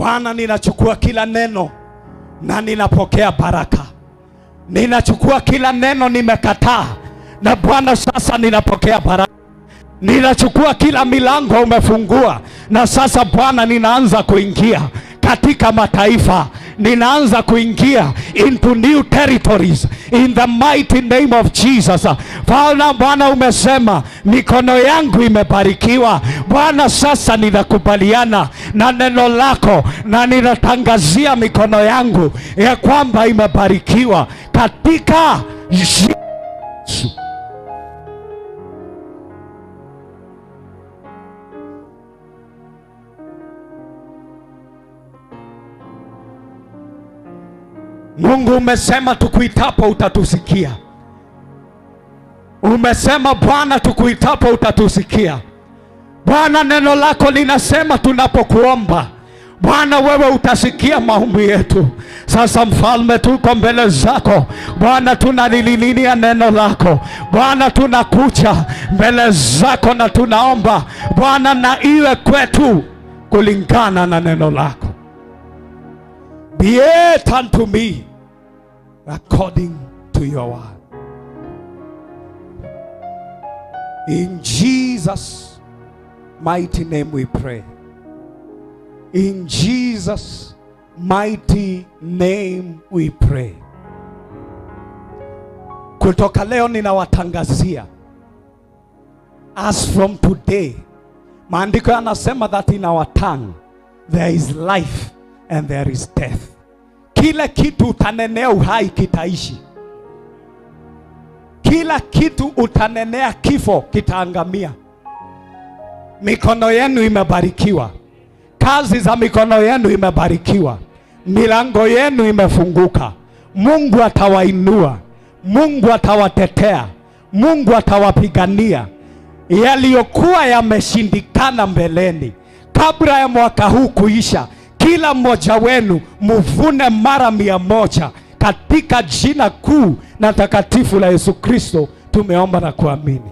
[SPEAKER 3] Bwana, ninachukua kila neno na ninapokea baraka. Ninachukua kila neno nimekataa, na Bwana sasa ninapokea baraka. Ninachukua kila milango umefungua, na sasa Bwana ninaanza kuingia katika mataifa. Ninaanza kuingia into new territories in the mighty name of Jesus. Bwana umesema mikono yangu imebarikiwa. Bwana, sasa ninakubaliana na neno lako, na ninatangazia mikono yangu ya kwamba imebarikiwa katika Yesu. Mungu, umesema tukuitapo utatusikia. Umesema Bwana tukuitapo utatusikia. Bwana, neno lako linasema tunapokuomba Bwana wewe utasikia maombi yetu. Sasa Mfalme, tuko mbele zako Bwana, tunalililia neno lako Bwana, tunakuja mbele zako na tunaomba Bwana, na iwe kwetu kulingana na neno lako. Be it unto me according to your word. In Jesus' mighty name we pray. In Jesus' mighty name we pray. Kutoka leo ninawatangazia, as from today, maandiko yanasema that in our tongue there is life and there is death. Kila kitu utanenea uhai kitaishi. Kila kitu utanenea kifo kitaangamia. Mikono yenu imebarikiwa. Kazi za mikono yenu imebarikiwa. Milango yenu imefunguka. Mungu atawainua. Mungu atawatetea. Mungu atawapigania. Yaliyokuwa yameshindikana mbeleni, kabla ya mwaka huu kuisha, kila mmoja wenu muvune mara 100 katika jina kuu na takatifu la Yesu Kristo tumeomba na kuamini.